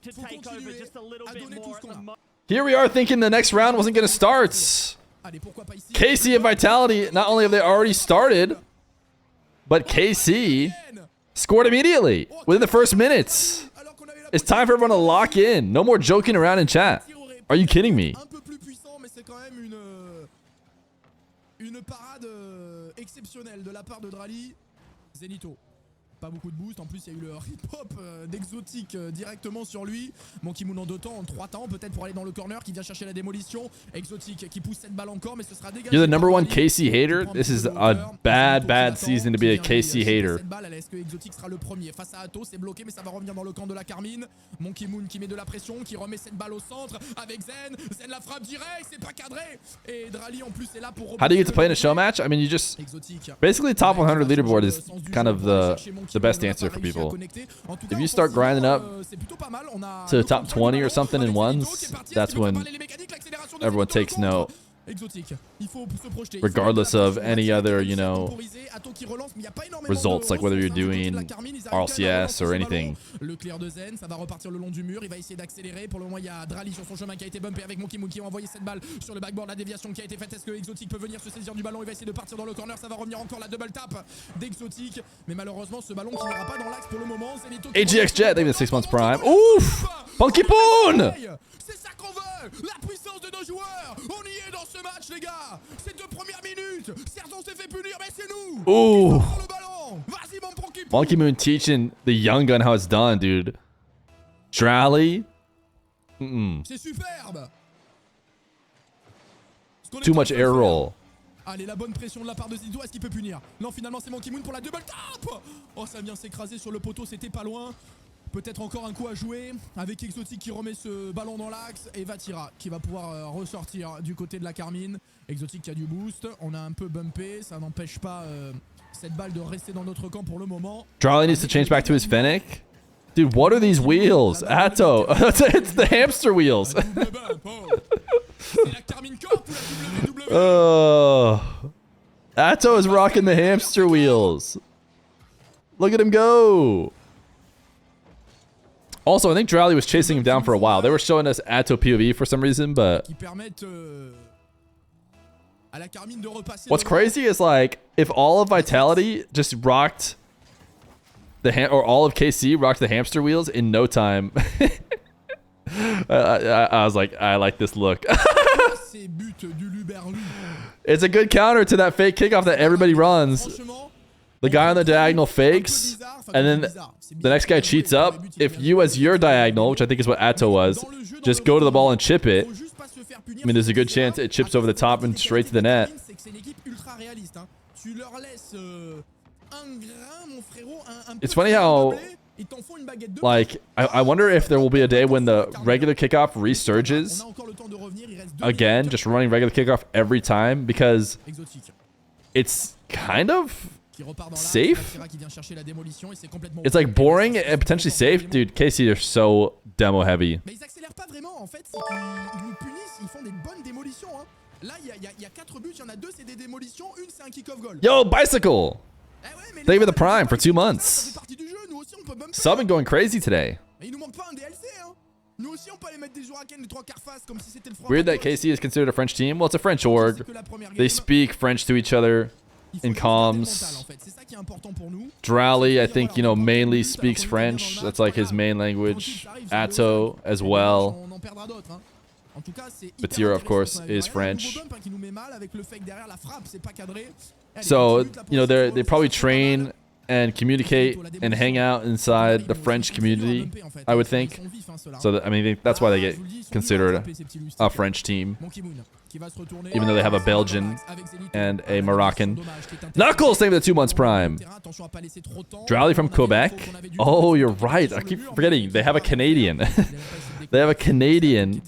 to take over just a little bit more at the moment. Here we are thinking the next round wasn't going to start. KC and Vitality, not only have they already started, but KC scored immediately within the first minutes. It's time for everyone to lock in. No more joking around in chat. Are you kidding me? Une parade exceptionnelle de la part de Drali. Zenito. Pas beaucoup de boost, en plus il y a eu le rip-hop d'Exotique directement sur lui. Monkey Moon en 2 temps, en 3 temps, peut-être pour aller dans le corner qui vient chercher la démolition. Exotique qui pousse cette balle encore, mais ce sera dégagé. You're the number one KC hater? This is a bad season to be a KC hater. Est-ce que Exotique sera le premier face à Atto? C'est bloqué, mais ça va revenir dans le camp de la Karmine. Monkey Moon qui met de la pression, qui remet cette balle au centre avec Zen. Zen la frappe direct, c'est pas cadré. Et Drali en plus est là pour. How do you get to play in a show match? I mean, you just basically top 100 leaderboard is kind of the best answer for people. If you start grinding up to the top 20 or something in ones, that's when everyone takes note. Regardless of any other, you know, results, like whether you're doing RLCS or anything. Le clear de Zen, ça va repartir le long du mur, il va essayer d'accélérer. Pour le moment, il y a Drali sur son chemin qui a été bumpé avec Monkey Moon qui a envoyé cette balle sur le backboard. La déviation qui a été faite, est-ce que Exotique peut venir se saisir du ballon? Il va essayer de partir dans le corner, ça va revenir encore la double tap d'Exotique. Mais malheureusement, ce ballon qui n'ira pas dans l'axe pour le moment. AGX Jet, they've been 6 months prime. Ouf! Funky Poon! C'est ça qu'on veut! La puissance de nos joueurs! On y est dans ce match, les gars! Ces 2 premières minutes! Certes, on s'est fait punir, mais c'est nous! Ooh! Vas-y, mon Monkey Moon teaching the young gun how it's done, dude. Drally? C'est superbe! Too much air roll. Allez, la bonne pression de la part de Zido, est-ce qu'il peut punir? Non, finalement, c'est Monkey Moon pour la double tap! Oh, ça vient s'écraser sur le poteau, c'était pas loin. Peut-être encore un coup à jouer avec Exotique qui remet ce ballon dans l'axe et Vatira qui va pouvoir ressortir du côté de la Karmine. Exotique qui a du boost, on a un peu bumpé, ça n'empêche pas cette balle de rester dans notre camp pour le moment. Drally needs to change back to his Fennec. Dude, what are these wheels? Atto, it's the hamster wheels. Atto is rocking the hamster wheels. Look at him go. Also, I think Drally was chasing him down for a while. They were showing us Atto POV for some reason, but what's crazy is like if all of Vitality just rocked the or all of KC rocked the hamster wheels in no time. I was like, I like this look. It's a good counter to that fake kickoff that everybody runs. The guy on the diagonal fakes, and then the next guy cheats up. If you, as your diagonal, which I think is what Atto was, just go to the ball and chip it, I mean, there's a good chance it chips over the top and straight to the net. It's funny how, like, I wonder if there will be a day when the regular kickoff resurges again, just running regular kickoff every time, because it's kind of safe. It's like boring and potentially safe. Dude, KC are so demo heavy. Yo, Bicycle! Thank you for the Prime for 2 months. Subbing going crazy today. Weird that KC is considered a French team. Well, it's a French org. They speak French to each other in comms. Drally, I think, you know, mainly speaks French. That's like his main language. Atto as well. Batira, of course, is French. So, you know, they probably train and communicate and hang out inside the French community, I would think. So, that, I mean, that's why they get considered a French team. Even though they have a Belgian and a Moroccan. Knuckles, thank you for the 2 months prime. Drally from Quebec. Oh, you're right. I keep forgetting. They have a Canadian. They have a Canadian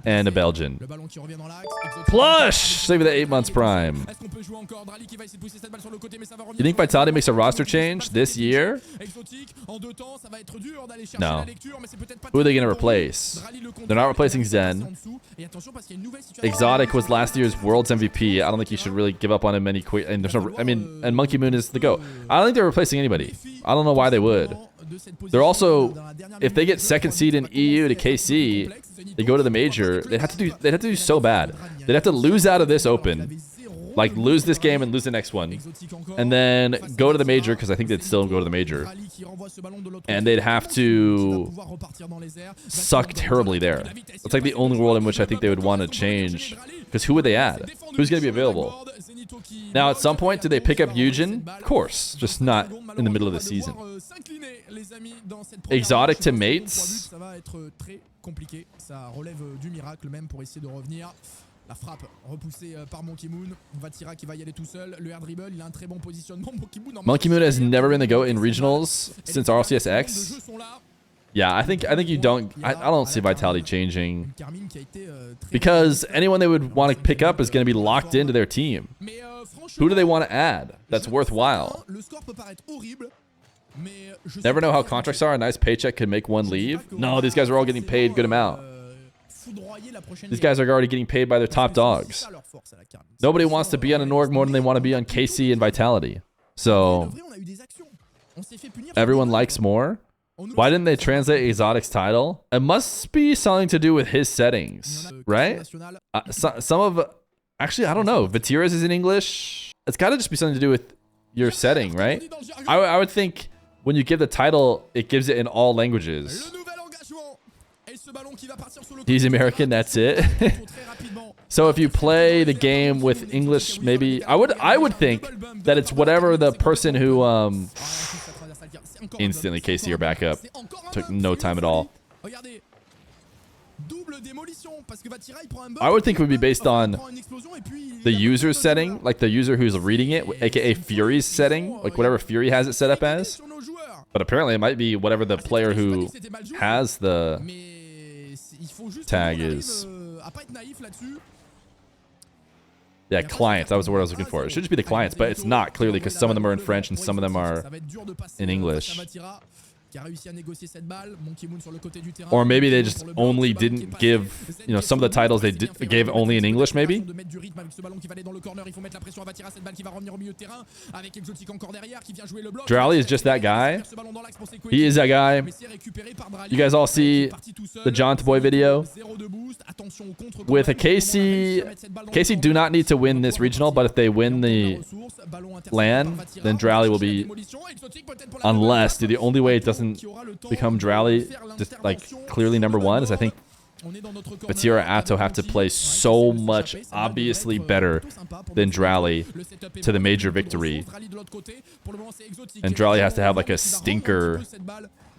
and a Belgian. Plush, thank you for the 8 months prime. You think Vitality makes a roster change this year? No. Who are they going to replace? They're not replacing Zen. Exotic was last year's World's MVP. I don't think you should really give up on him any quick. And there's no, I mean, and Monkey Moon is the GOAT. I don't think they're replacing anybody. I don't know why they would. they're also, if they get second seed in EU to KC, they go to the major. They'd have to do so bad. They'd have to lose out of this open, like lose this game and lose the next one, and then go to the major, because I think they'd still go to the major. And they'd have to suck terribly there. It's like the only world in which I think they would want to change, because who would they add? Who's going to be available? Now, at some point, do they pick up Eugen? Of course, just not in the middle of the season. Exotic to mates? La frappe repoussée par Monkey Moon. Vatira qui va y aller tout seul. Le air dribble, il a un très bon positionnement. Monkey Moon has never been the GOAT in regionals since RLCSX. Yeah, I think you don't. I don't see Vitality changing, because anyone they would want to pick up is going to be locked into their team. Who do they want to add that's worthwhile? Never know how contracts are. A nice paycheck could make one leave. No, these guys are all getting paid good amount. These guys are already getting paid by their top dogs. Nobody wants to be on an org more than they want to be on KC and Vitality. So everyone likes more. Why didn't they translate Exotic's title? It must be something to do with his settings, right? Some of... Actually, I don't know. Vatira's is in English. It's got to just be something to do with your setting, right? I would think when you give the title, it gives it in all languages. He's American, that's it. So if you play the game with English, maybe... I would think that it's whatever the person who... Instantly KC are back up. Took no time at all. I would think it would be based on the user's setting, like the user who's reading it, aka Fury's setting, like whatever Fury has it set up as. But apparently it might be whatever the player who has the tag is. Yeah, clients. That was the word I was looking for. It should just be the clients, but it's not, clearly, because some of them are in French and some of them are in English. Or maybe they just only didn't give, you know, some of the titles they gave only in English, maybe? Drally is just that guy. He is that guy. You guys all see the John Boy video? With a KC do not need to win this regional, but if they win the LAN, then Drally will be, unless, the only way it doesn't become Drally just like clearly #1 is I think Vatira Atto have to play so much obviously better than Drally to the major victory, and Drally has to have like a stinker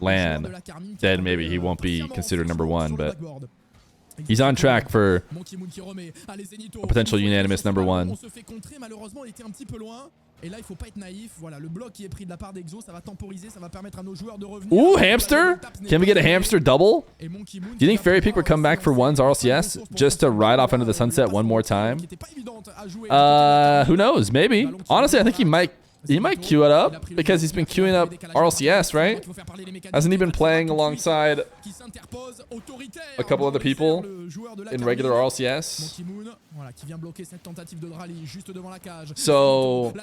LAN, then maybe he won't be considered #1, but he's on track for a potential unanimous #1. Ooh, hamster? Can we get a hamster double? Do you think Fairy Peak would come back for one's RLCS just to ride off into the sunset one more time? Who knows? Maybe. Honestly, I think he might queue it up because he's been queuing up RLCS, right? Hasn't he been playing alongside a couple other people in regular RLCS? So,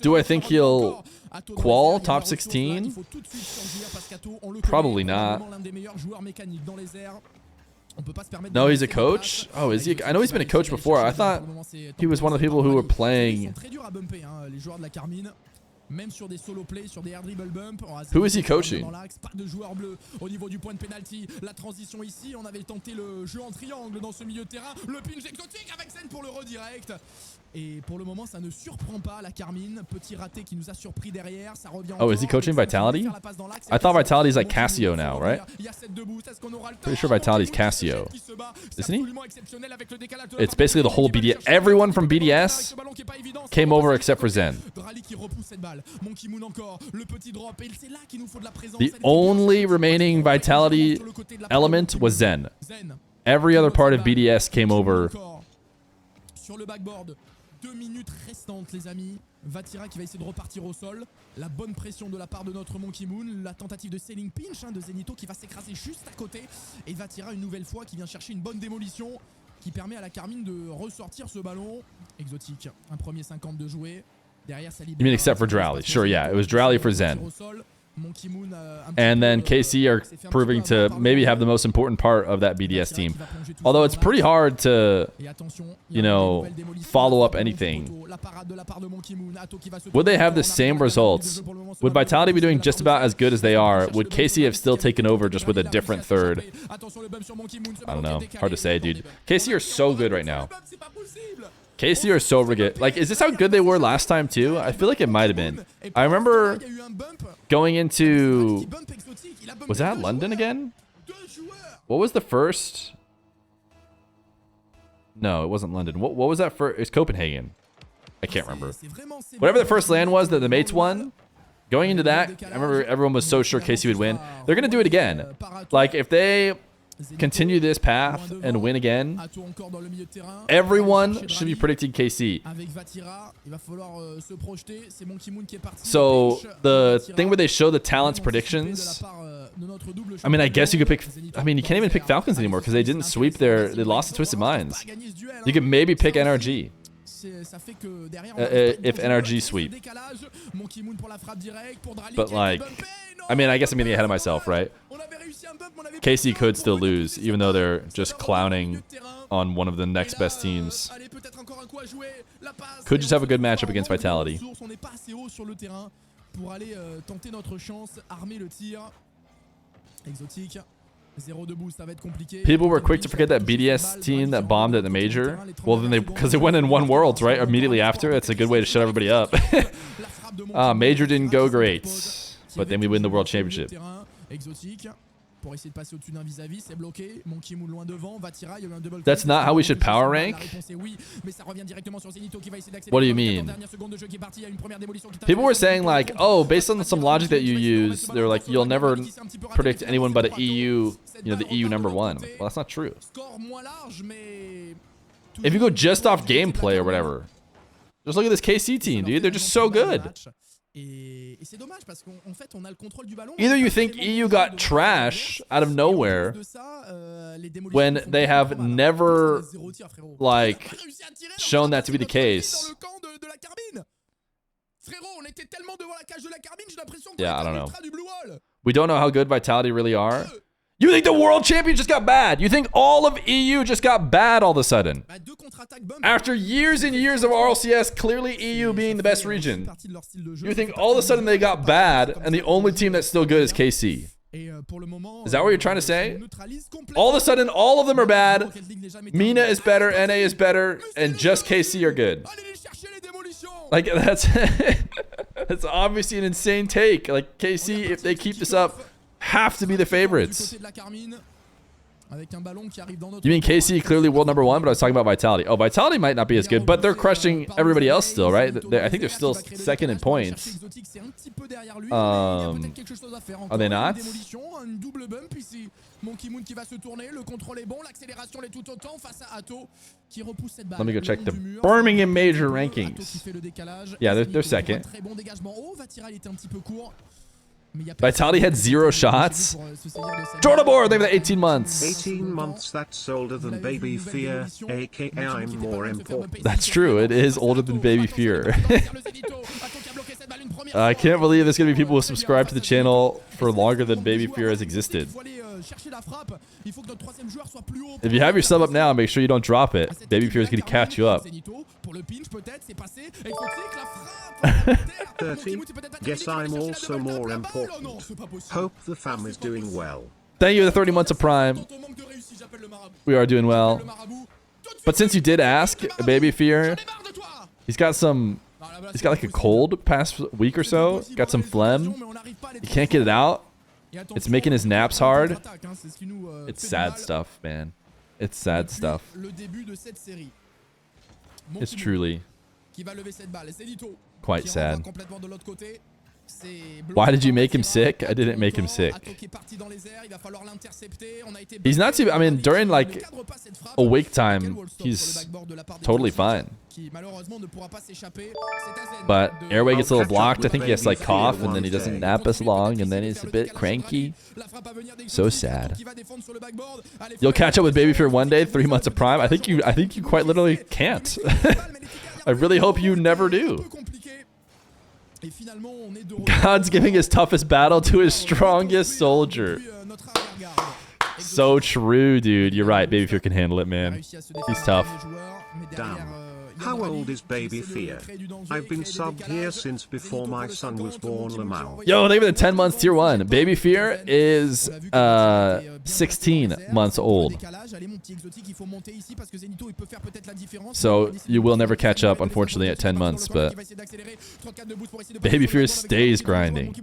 do I think he'll qual top 16? Probably not. No, he's a coach? Oh, is he? I know he's been a coach before. I thought he was one of the people who were playing. Who is he coaching? Oh, is he coaching Vitality? I thought Vitality's like Casio now, right? Pretty sure Vitality's Casio. Isn't he? It's basically the whole BDS. Everyone from BDS came over except for Zen. The only remaining Vitality element was Zen. Every other part of BDS came over. 2 minutes restantes, les amis. Vatira qui va essayer de repartir au sol. La bonne pression de la part de notre Monkey Moon. La tentative de sailing pinch de Zenito qui va s'écraser juste à côté. Et Vatira une nouvelle fois qui vient chercher une bonne démolition qui permet à la Karmine de ressortir ce ballon. Exotique. Un premier 50 de jouer. You mean except for Drowley? Sure, yeah. It was Drowley for Zen. And then KC are proving to maybe have the most important part of that BDS team. Although it's pretty hard to, you know, follow up anything. Would they have the same results? Would Vitality be doing just about as good as they are? Would KC have still taken over just with a different third? I don't know. Hard to say, dude. KC are so good right now. KC are so rigid. Like, is this how good they were last time too? I feel like it might have been. I remember going into... Was that London again? What was the first? No, it wasn't London. What was that first? It's Copenhagen. I can't remember. Whatever the first land was that the mates won. Going into that, I remember everyone was so sure KC would win. They're going to do it again. Like, if they continue this path and win again, everyone should be predicting KC. So the thing where they show the talents predictions, I mean, I guess you could pick, I mean, you can't even pick Falcons anymore because they didn't sweep they lost to Twisted Minds. You could maybe pick NRG. If NRG sweep. But like, I mean, I guess I'm getting ahead of myself, right? KC could still lose, even though they're just clowning on one of the next best teams. Could just have a good matchup against Vitality. People were quick to forget that BDS team that bombed at the major. Well, then because they went in one Worlds, right? Immediately after. It's a good way to shut everybody up. Major didn't go great, but then we win the World Championship. That's not how we should power rank? What do you mean? People were saying like, oh, based on some logic that you use, they're like, you'll never predict anyone but an EU, you know, the EU #1. Well, that's not true. If you go just off gameplay or whatever, just look at this KC team, dude. They're just so good. Either you think EU got trash out of nowhere when they have never like shown that to be the case. Yeah, I don't know. We don't know how good Vitality really are. You think the world champion just got bad? You think all of EU just got bad all of a sudden? After years and years of RLCS, clearly EU being the best region, you think all of a sudden they got bad and the only team that's still good is KC? Is that what you're trying to say? All of a sudden, all of them are bad. Mina is better, NA is better, and just KC are good. Like, that's that's obviously an insane take. Like, KC, if they keep this up, have to be the favorites. You mean KC clearly world #1, but I was talking about Vitality. Oh, Vitality might not be as good, but they're crushing everybody else still, right? I think they're still second in points. Are they not? Let me go check the Birmingham Major rankings. Yeah, they're second. Vitality had 0 shots. Jordaboard, they have 18 months. 18 months, that's older than Baby Feer, aka I'm more important. That's true, it is older than Baby Feer. I can't believe there's going to be people who subscribe to the channel for longer than Baby Feer has existed. If you have your sub up now, make sure you don't drop it. Baby Feer is going to catch you up. 30. Guess I'm also more important. Hope the fam is doing well. Thank you for the 30 months of Prime. We are doing well. But since you did ask, Baby Feer, he's got like a cold past week or so. Got some phlegm. He can't get it out. It's making his naps hard. It's sad stuff, man. It's sad stuff. It's truly quite sad. Why did you make him sick? I didn't make him sick. He's not too... I mean, during like awake time, he's totally fine. But airway gets a little blocked. I think he has to like cough and then he doesn't nap as long and then he's a bit cranky. So sad. You'll catch up with Baby Fear one day, 3 months of Prime. I think you quite literally can't. I really hope you never do. Et finalement, on est de God's giving his toughest battle to his strongest soldier. So true, dude. You're right. Baby Feer can handle it, man. He's tough. Damn. How old is Baby Feer? I've been subbed here since before my son was born, Lamau. Yo, thank you for the 10 months tier 1. Baby Feer is 16 months old. So you will never catch up, unfortunately, at 10 months, but Baby Feer stays grinding.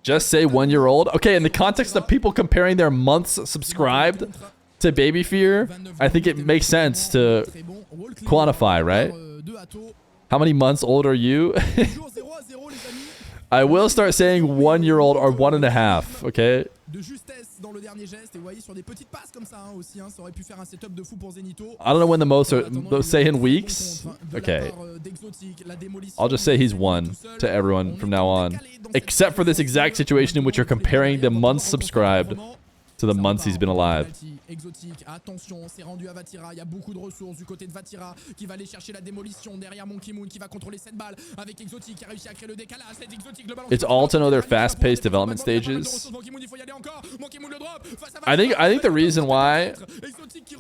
Just say 1-year-old. Okay, in the context of people comparing their months subscribed to Baby Feer, I think it makes sense to quantify, right? How many months old are you? I will start saying 1-year-old or 1.5, okay? I don't know when the most are, those say in weeks. Okay. I'll just say he's 1 to everyone from now on. Except for this exact situation in which you're comparing the months subscribed to the months he's been alive. Attention, c'est rendu à Vatira. Il y a beaucoup de ressources du côté de Vatira qui va aller chercher la démolition derrière Monkey Moon qui va contrôler cette balle avec Exotic qui a réussi à créer le décalage. It's all to know their fast-paced development stages. I think the reason why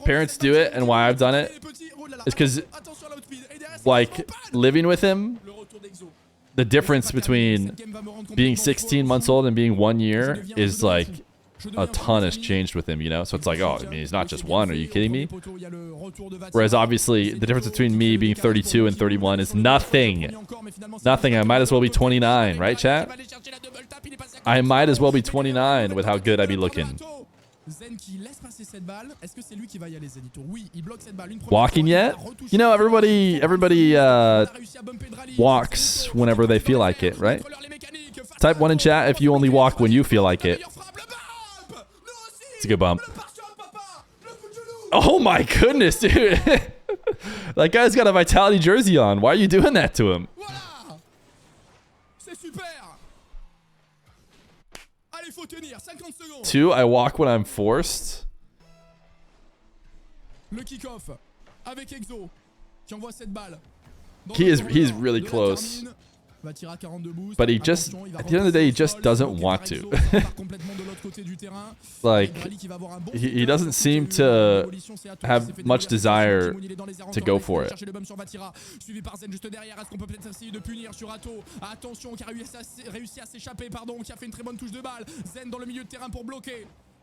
parents do it and why I've done it is because, like, living with him, the difference between being 16 months old and being 1 year is like a ton has changed with him, you know? So it's like, oh, I mean, he's not just 1. Are you kidding me? Whereas obviously the difference between me being 32 and 31 is nothing. Nothing. I might as well be 29, right, chat? I might as well be 29 with how good I be looking. Walking yet? You know, everybody walks whenever they feel like it, right? Type 1 in chat if you only walk when you feel like it. It's a good bump. Oh my goodness, dude. That guy's got a Vitality jersey on. Why are you doing that to him? 2, I walk when I'm forced. He's really close. But he just, at the end of the day, he just doesn't want to. Like, he doesn't seem to have much desire to go for it.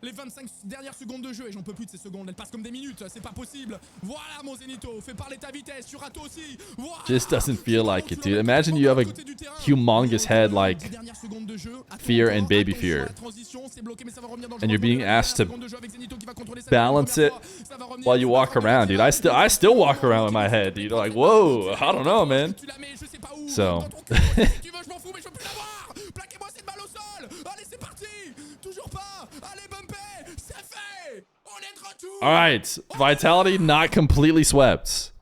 Les 25 dernières secondes de jeu, et j'en peux plus de ces secondes, elles passent comme des minutes, c'est pas possible. Voilà mon Zenito, fais parler ta vitesse, sur Rato aussi. Voilà. Just doesn't feel like it, dude. Imagine you have a humongous head like Feer and Baby Feer, and you're being asked to balance it while you walk around, dude. I still walk around with my head, dude. Like, whoa, I don't know, man. So. All right, Vitality not completely swept.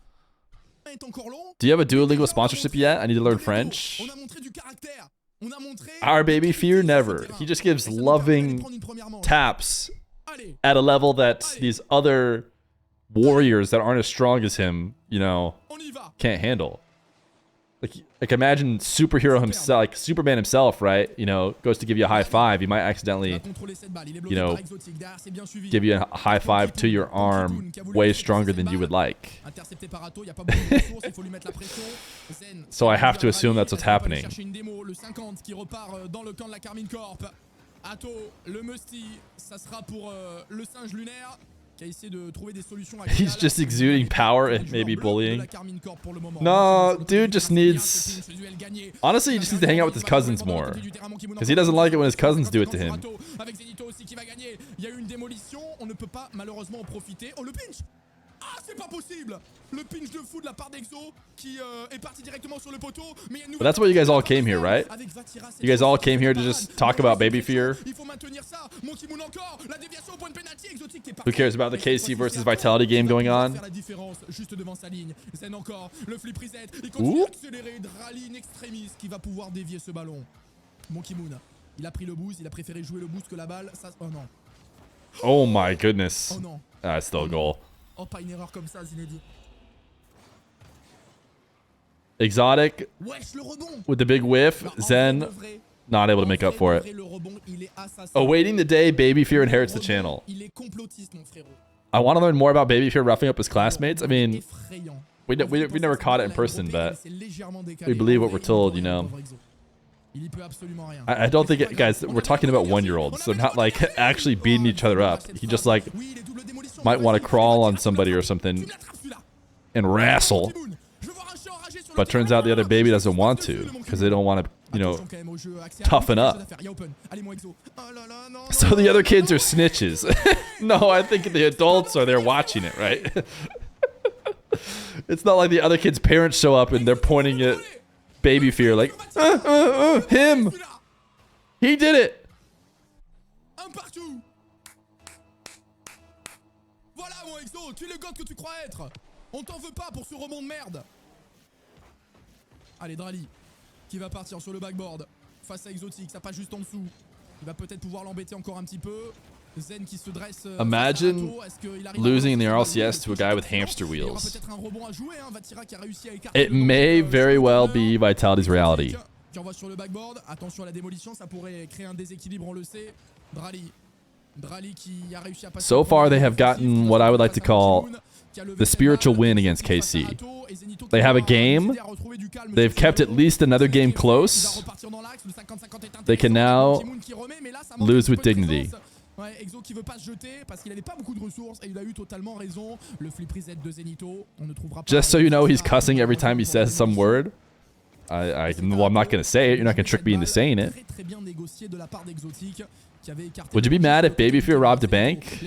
Do you have a Duolingo sponsorship yet? I need to learn French. Our Baby Feer, never. He just gives loving taps at a level that these other warriors that aren't as strong as him, you know, can't handle. Like imagine superhero himself, like Superman himself, right? You know, goes to give you a high five. He might accidentally, you know, give you a high five to your arm way stronger than you would like. So I have to assume that's what's happening. He's just exuding power and maybe bullying. No, dude just needs... Honestly, he just needs to hang out with his cousins more. Because he doesn't like it when his cousins do it to him. But that's why you guys all came here, right? You guys all came here to just talk about Baby Feer. Who cares about the KC versus Vitality game going on? Ooh. Oh my goodness. Ah, still a goal. Oh, pas une erreur comme ça, Zinedine. Exotic Wesh, le rebond. with the big whiff. Zen not able to make up for it. Awaiting the day Baby Feer inherits the channel. Il est complotiste, mon frérot. I want to learn more about Baby Feer roughing up his classmates. I mean, we never caught it in person, but we believe what we're told, you know. I don't think, guys, we're talking about 1-year-olds. So not like actually beating each other up. He just like might want to crawl on somebody or something and wrestle. But turns out the other baby doesn't want to because they don't want to, you know, toughen up. So the other kids are snitches. No, I think the adults are there watching it, right? It's not like the other kids' parents show up and they're pointing at Baby Feer like, him! He did it! Voilà mon exo, tu es le god que tu crois être. On t'en veut pas pour ce rebond de merde. Allez, Drali, qui va partir sur le backboard face à Exotic, ça passe juste en dessous. Il va peut-être pouvoir l'embêter encore un petit peu. Zen qui se dresse. Imagine losing in the RLCS to a guy with hamster wheels. It may very well be Vitality's reality. Qui envoie sur le backboard. Attention à la démolition, ça pourrait créer un déséquilibre, on le sait. Drali qui a réussi à passer. So far, they have gotten what I would like to call the spiritual win against KC. They have a game. They've kept at least another game close. They can now lose with dignity. Ouais, Exo qui veut pas se jeter parce qu'il avait pas beaucoup de ressources et il a eu totalement raison. Le flip reset de Zenito, on ne trouvera pas. Just so you know, he's cussing every time he says some word. Well, I'm not going to say it. You're not going to trick me into saying it. Très bien négocié de la part d'Exotic. Would you be mad if Baby Feer robbed a bank?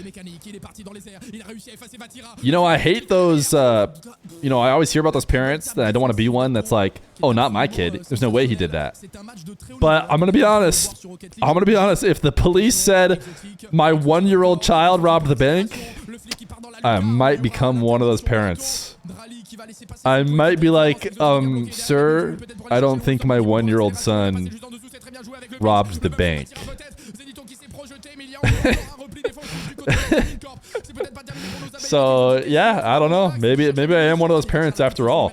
You know, I hate those, you know, I always hear about those parents that I don't want to be one that's like, oh, not my kid. There's no way he did that. But I'm going to be honest. If the police said my 1-year-old child robbed the bank, I might become one of those parents. I might be like, sir, I don't think my 1-year-old son robbed the bank. So yeah, I don't know. Maybe I am one of those parents after all.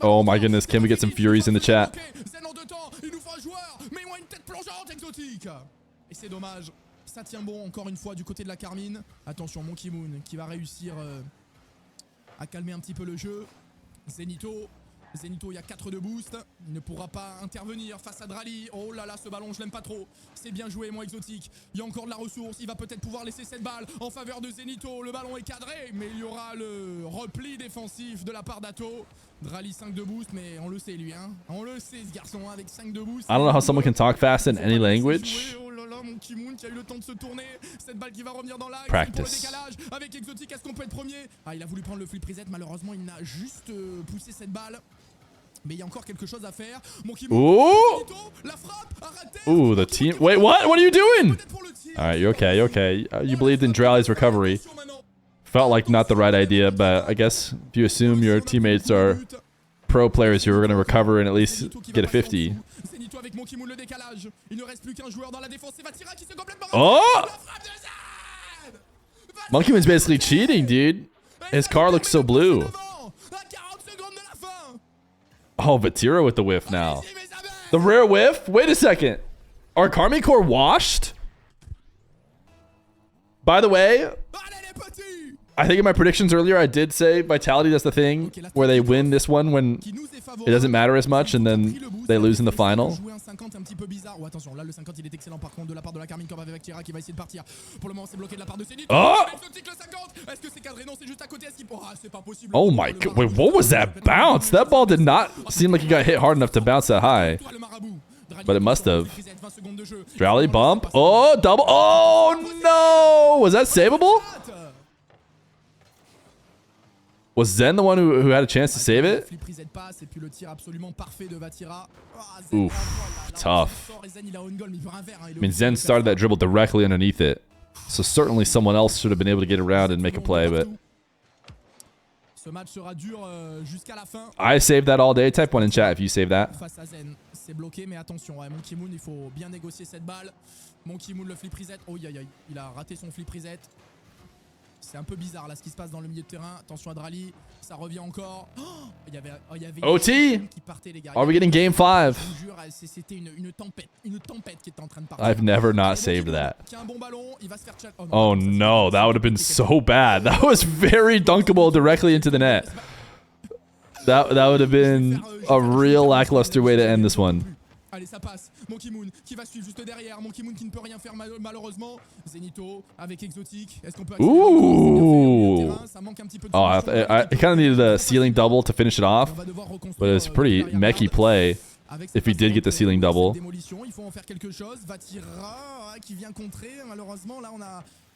Oh my goodness, can we get some Furies in the chat? Et c'est dommage. Ça tient bon encore une fois du côté de la Karmine. Attention, Monkey Moon qui va réussir à calmer un petit peu le jeu. Zenito, il y a 4 de boost. Il ne pourra pas intervenir face à Drali. Oh là là, ce ballon, je l'aime pas trop. C'est bien joué, mon Exotique. Il y a encore de la ressource. Il va peut-être pouvoir laisser cette balle en faveur de Zenito. Le ballon est cadré, mais il y aura le repli défensif de la part d'Ato. Drali 5 de boost, mais on le sait lui, hein. On le sait ce garçon avec 5 de boost. I don't know how someone can talk fast in any language. Oh là là, mon Kimoun qui a eu le temps de se tourner. Cette balle qui va revenir dans l'axe. Practice. Pour le décalage avec Exotic, est-ce qu'on peut être premier? Ah, il a voulu prendre le flip reset. Malheureusement, il n'a juste poussé cette balle. Mais il y a encore quelque chose à faire. Mon Kimoun. Ooh. La frappe a raté. Ooh, the team. Wait, what? What are you doing? All right, you're okay. You're okay. You believed in Drali's recovery. Felt like not the right idea, but I guess if you assume your teammates are pro players who are going to recover and at least get a 50. Oh! Monkey Moon's basically cheating, dude. His car looks so blue. Oh, Vatira with the whiff now. The rare whiff? Wait a second. Are Karmine Core washed? By the way, I think in my predictions earlier, I did say Vitality does the thing where they win this one when it doesn't matter as much and then they lose in the final. Oh! Oh my god, wait, what was that bounce? That ball did not seem like it got hit hard enough to bounce that high. But it must have. Rally bump. Oh, double. Oh no! Was that savable? Was Zen the one who had a chance to save it? Oof, tough. I mean, Zen started that dribble directly underneath it. So certainly someone else should have been able to get around and make a play, but... Ce match sera dur jusqu'à la fin. I saved that all day. Type 1 in chat if you save that. Face à Zen, c'est bloqué, mais attention, ouais, Monkey Moon, il faut bien négocier cette balle. Monkey Moon, le flip reset. Oh, aïe, aïe, il a raté son flip reset. C'est un peu bizarre là ce qui se passe dans le milieu de terrain. Attention à Drali, ça revient encore. Oh, il y avait OT. Qui partait, les gars. Are we getting game 5? Je vous jure, c'était une tempête qui était en train de partir. I've never not saved that. Qui a un bon ballon, il va se faire Oh no, that would have been so bad. That was very dunkable directly into the net. That would have been a real lackluster way to end this one. Allez, ça passe. Monkey Moon qui va suivre juste derrière. Monkey Moon qui ne peut rien faire malheureusement. Zenito avec Exotic. Est-ce qu'on peut Ooh. Ça manque un petit peu de Oh, it kind of needed a ceiling double to finish it off, but it's a pretty mechy play if he did get the ceiling double. Il faut en faire quelque chose. Vatira qui vient contrer. Malheureusement, là,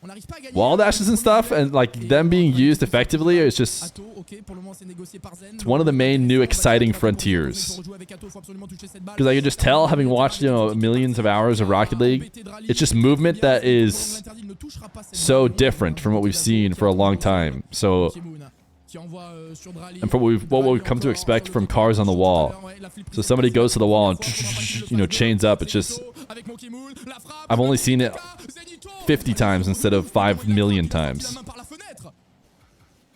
on n'arrive pas à gagner. Wall dashes and stuff, and like them being used effectively, it's just it's one of the main new exciting frontiers. Because I could just tell, having watched millions of hours of Rocket League, it's just movement that is so different from what we've seen for a long time. So, and from what we've come to expect from cars on the wall. So somebody goes to the wall and chains up. It's just I've only seen it 50 times instead of 5 million times.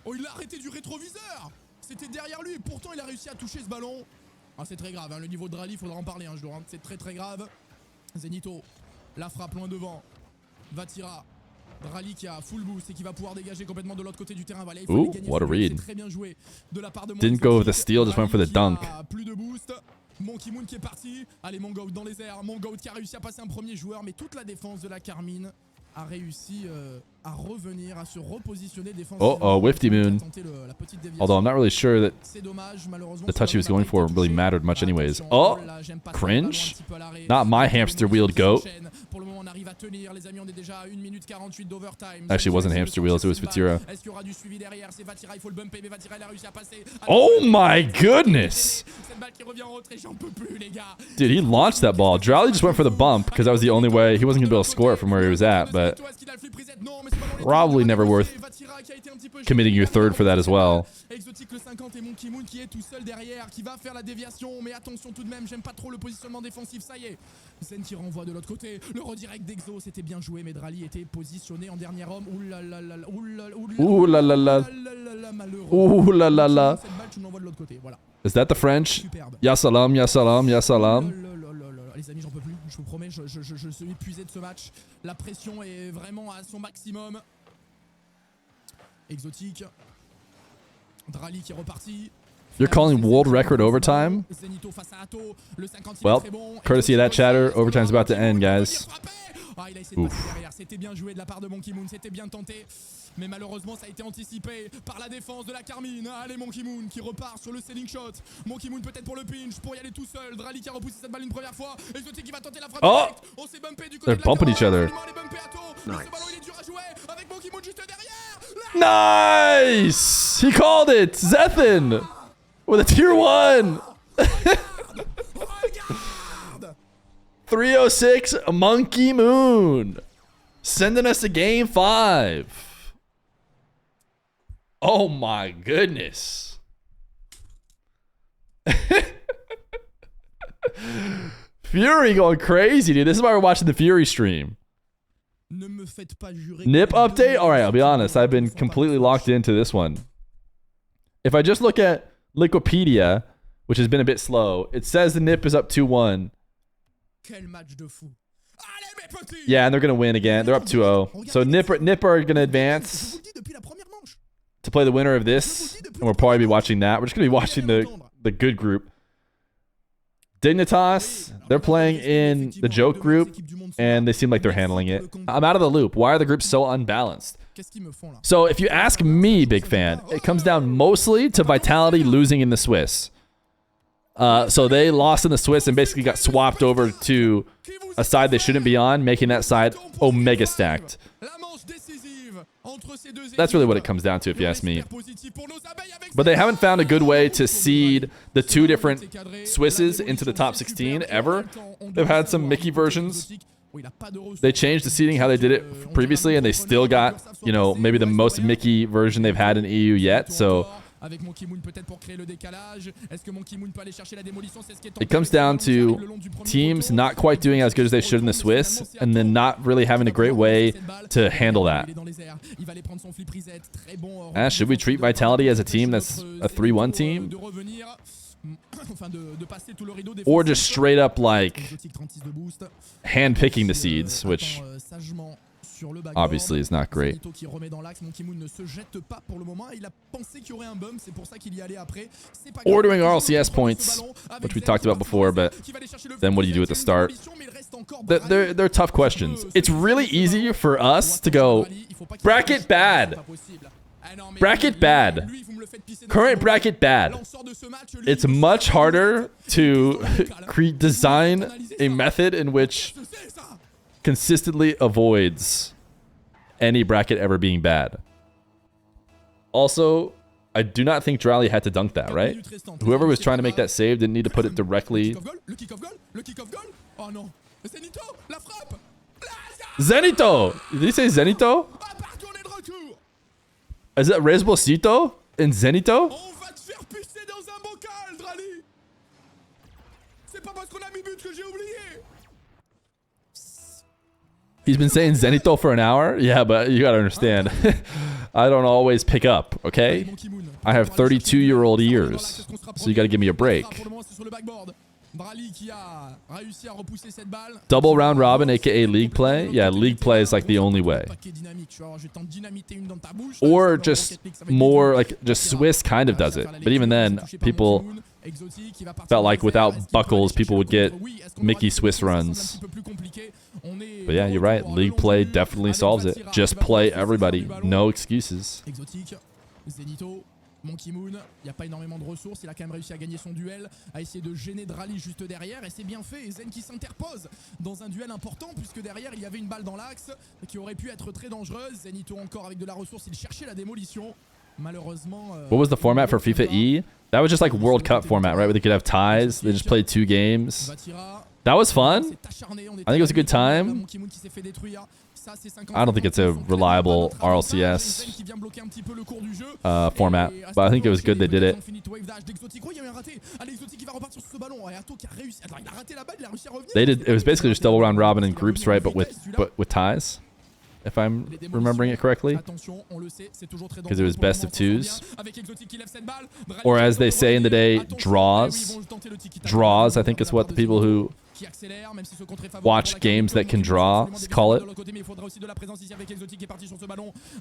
Oh, il a arrêté du rétroviseur. C'était derrière lui et pourtant il a réussi à toucher ce ballon. Ah, c'est très grave, hein. Le niveau de rallye, il faudra en parler un jour. Hein. C'est très très grave. Zenito, la frappe loin devant. Vatira. Rally qui a full boost et qui va pouvoir dégager complètement de l'autre côté du terrain. Voilà, il faut what a read. très bien joué de la part de Didn't go with the steal, just went for the dunk. Plus de boost. Monkey Moon qui est parti. Allez, Mongout dans les airs. Mongout qui a réussi à passer un premier joueur, mais toute la défense de la Karmine a réussi à revenir, à se repositionner défensivement. Oh, Wifty Moon. Although I'm not really sure that the touch he was going for really mattered much anyways. Oh, cringe. Not my hamster wheeled goat. Actually, it wasn't hamster wheels, it was Fatira. Oh my goodness. Dude, he launched that ball. Drowley just went for the bump because that was the only way. He wasn't going to be able to score it from where he was at, but probably never worth committing your third for that as well. Exotic le 50 et Monkey Moon qui est tout seul derrière, qui va faire la déviation, mais attention tout de même, j'aime pas trop le positionnement défensif, ça y est. Zen qui renvoie de l'autre côté, le redirect d'Exo, c'était bien joué, mais Drali était positionné en dernier homme. Ouh là là là, ouh là là là, ouh là là là. Cette balle, tu l'envoies de l'autre côté, voilà. Is that the French? Ya salam, ya salam, ya salam. Les amis, j'en peux plus, je vous promets, je suis épuisé de ce match. La pression est vraiment à son maximum. Exotique. Drali qui est reparti. You're calling world record overtime? Well, courtesy of that chatter, overtime's about to end, guys. Ah, il a essayé de passer derrière. C'était bien joué de la part de Monkey Moon, c'était bien tenté. Mais malheureusement, ça a été anticipé par la défense de la Karmine. Allez, Monkey Moon qui repart sur le selling shot. Monkey Moon peut-être pour le pinch, pour y aller tout seul. Drali qui a repoussé cette balle une première fois. Exotic qui va tenter la frappe directe. On s'est bumpé du côté They're bumping each other. Ce ballon, il est dur à jouer avec Monkey Moon juste derrière. Nice! He called it! Zethan! With a tier 1! 306 Monkey Moon! Sending us to game 5. Oh my goodness. Fury going crazy, dude. This is why we're watching the Fury stream. Nip update? Alright, I'll be honest. I've been completely locked into this one. If I just look at Liquipedia, which has been a bit slow, it says the Nip is up 2-1. Yeah, and they're going to win again. They're up 2-0. So Nip are going to advance to play the winner of this. And we'll probably be watching that. We're just going to be watching the good group. Dignitas, they're playing in the joke group, and they seem like they're handling it. I'm out of the loop. Why are the groups so unbalanced? So if you ask me, big fan, it comes down mostly to Vitality losing in the Swiss. So they lost in the Swiss and basically got swapped over to a side they shouldn't be on, making that side Omega stacked. That's really what it comes down to, if you ask me. But they haven't found a good way to seed the two different Swisses into the top 16 ever. They've had some Mickey versions. They changed the seeding how they did it previously, and they still got, maybe the most Mickey version they've had in EU yet. So avec Monkey Moon peut-être pour créer le décalage. Est-ce que Monkey Moon peut aller chercher la démolition? C'est ce qui est It comes down to teams not quite doing as good as they should in the Swiss, and then not really having a great way to handle that. Should we treat Vitality as a team that's a 3-1 team? Or just straight up like hand-picking the seeds, which obviously is not great. Or doing RLCS points, which we talked about before, but then what do you do at the start? They're tough questions. It's really easy for us to go, bracket bad. Bracket bad. Current bracket bad. It's much harder to design a method in which consistently avoids any bracket ever being bad. Also, I do not think Drally had to dunk that, right? Whoever was trying to make that save didn't need to put it directly. Zenito! Did he say Zenito? Is that Resbosito in Zenito? He's been saying Zenito for an hour? Yeah, but you gotta understand. I don't always pick up, okay? I have 32-year-old ears, so you gotta give me a break. Double round robin, aka league play? Yeah, league play is like the only way. Or just more like just Swiss kind of does it. But even then, people felt like without buckles, people would get Mickey Swiss runs. But yeah, you're right. League play definitely solves it. Just play everybody. No excuses. Monkey Moon, il n'y a pas énormément de ressources, il a quand même réussi à gagner son duel, à essayer de gêner Drally juste derrière, et c'est bien fait, et Zen qui s'interpose dans un duel important, puisque derrière il y avait une balle dans l'axe, qui aurait pu être très dangereuse. Zenito encore avec de la ressource, il cherchait la démolition. Malheureusement... What was the format for FIFA E? That was just like World Cup format, right? Where they could have ties, they just played 2 games. That was fun. I think it was a good time. I don't think it's a reliable RLCS format, but I think it was good they did it. It was basically just double round robin in groups, right? But with ties, if I'm remembering it correctly, because it was best of 2s, or as they say in the day, draws. Draws, I think is what the people who watch games that can draw call it.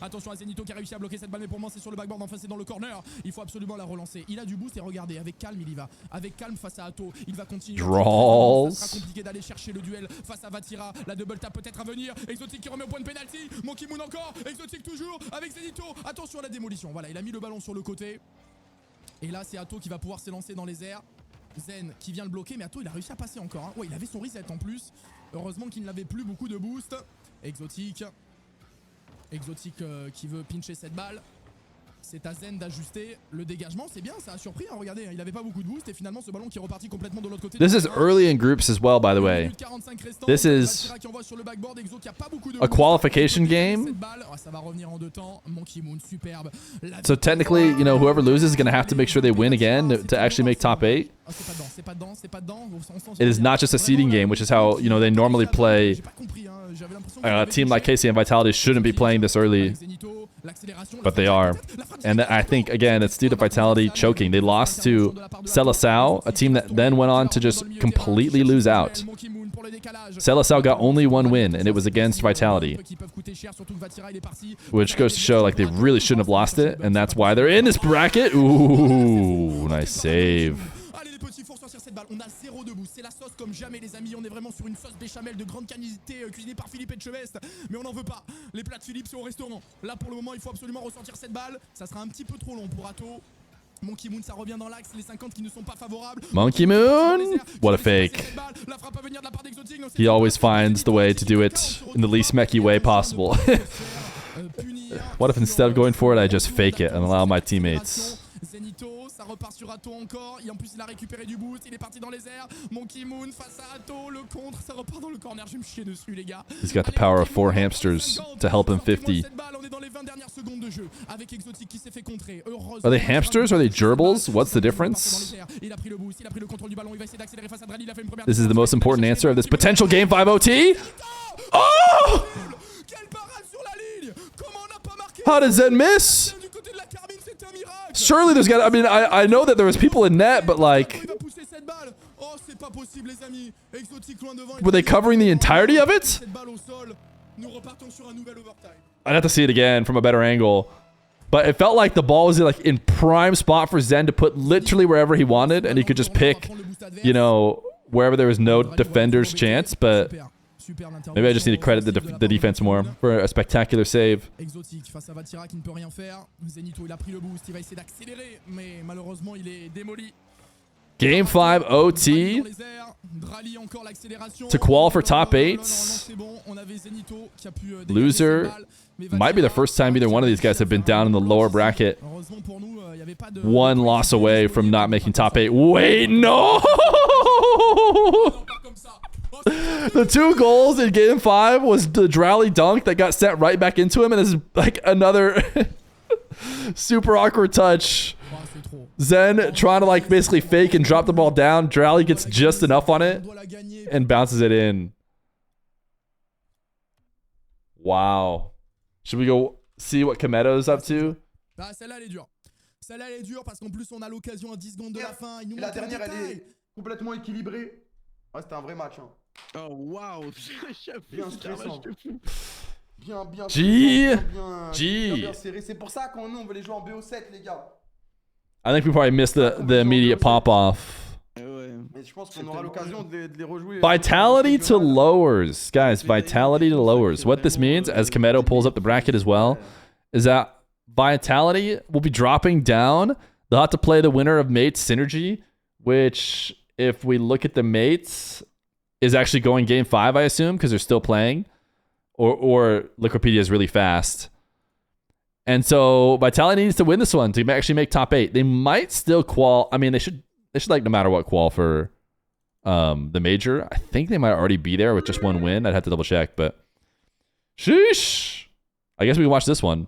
Attention à Zenito qui a réussi à bloquer cette balle, mais pour moi c'est sur le backboard, enfin c'est dans le corner. Il faut absolument la relancer. Il a du boost et regardez, avec calme il y va. Avec calme face à Atto, il va continuer. Draws. Ça sera compliqué d'aller chercher le duel face à Vatira. La double tap peut-être à venir. Exotique qui remet au point de penalty. Monkey Moon encore. Exotique toujours avec Zenito. Attention à la démolition. Voilà, il a mis le ballon sur le côté. Et là c'est Atto qui va pouvoir s'élancer dans les airs. Zen qui vient le bloquer, mais Atto il a réussi à passer encore. Hein. Ouais, il avait son reset en plus. Heureusement qu'il n'avait plus beaucoup de boost. Exotique qui veut pincher cette balle. C'est à Zen d'ajuster le dégagement. C'est bien, ça a surpris. Hein. Regardez, il n'avait pas beaucoup de boost et finalement ce ballon qui est reparti complètement de l'autre côté. This is early in groups as well, by the way. This is a qualification game. So technically, you know, whoever loses is going to have to make sure they win again to actually make top 8. It is not just a seeding game, which is how, you know, they normally play. A team like KC and Vitality shouldn't be playing this early, but they are. And I think, again, it's due to Vitality choking. They lost to Seleção, a team that then went on to just completely lose out. Seleção got only 1 win, and it was against Vitality, which goes to show like they really shouldn't have lost it, and that's why they're in this bracket. Ooh, nice save. On a 0 de boost, c'est la sauce comme jamais les amis, on est vraiment sur une sauce béchamel de grande qualité cuisinée par Philippe Etchebest, mais on n'en veut pas, les plats de Philippe c'est au restaurant. Là pour le moment il faut absolument ressentir cette balle, ça sera un petit peu trop long pour Atto. Monkey Moon ça revient dans l'axe, les 50 qui ne sont pas favorables. Monkey Moon? What a fake. He always finds the way to do it in the least mechy way possible. What if instead of going for it I just fake it and allow my teammates? Zenito, ça repart sur Atto encore, et en plus il a récupéré du boost, il est parti dans les airs. Monkey Moon face à Atto, le contre, ça repart dans le corner, je vais me chier dessus les gars. He's got the power of 4 hamsters to help him 50. On est dans les 20 dernières secondes de jeu avec Exotic qui s'est fait contrer. Are they hamsters? Are they gerbils? What's the difference? Il a pris le boost, il a pris le contrôle du ballon, il va essayer d'accélérer face à Drali, il a fait une première. This is the most important answer of this potential Game 5 OT. Oh! Quelle parade sur la ligne! Comment on n'a pas marqué? How did Zen miss? Du côté de la Karmine, c'était un miracle. Surely there's got. I mean, I know that there was people in net, but like, Il va pousser cette balle. Oh, c'est pas possible, les amis. Exotic loin devant. were they covering the entirety of it? Cette balle au sol. Nous repartons sur un nouvel overtime. I'd have to see it again from a better angle. But it felt like the ball was like in prime spot for Zen to put literally wherever he wanted, and he could just pick, you know, wherever there was no defender's chance. But maybe I just need to credit the defense more for a spectacular save. Exotic face à Vatira qui ne peut rien faire. Zenito, il a pris le boost, il va essayer d'accélérer, mais malheureusement, il est démoli. Game 5 OT to qual for top 8. Loser. Might be the first time either one of these guys have been down in the lower bracket. One loss away from not making top 8. Wait, no! The 2 goals in Game 5 was the Drally dunk that got sent right back into him, and this is like another super awkward touch. Zen trying to like basically fake and drop the ball down. Drally gets just enough on it and bounces it in. Wow. Should we go see what Kameto's up to? Celle-là, elle est dure. Celle-là, elle est dure parce qu'en plus, on a l'occasion à 10 secondes de la fin. Et la dernière, elle est complètement équilibrée. Ouais, c'était un vrai match. Hein. Oh, waouh. Bien stressant. Bien serré. C'est pour ça qu'on on veut les jouer en BO7, les gars. I think we probably missed the immediate pop-off. Mais je pense qu'on aura l'occasion de les rejouer. Vitality to lowers. Guys, vitality to lowers. What this means, as Kameto pulls up the bracket as well, is that Vitality will be dropping down. They'll have to play the winner of Mates Synergy, which, if we look at the Mates, is actually going Game 5, I assume, because they're still playing. Or Liquipedia is really fast. And so Vitality needs to win this one to actually make top 8. They might still qual. I mean, they should like no matter what qual for the major. I think they might already be there with just one win. I'd have to double check, but sheesh. I guess we can watch this one.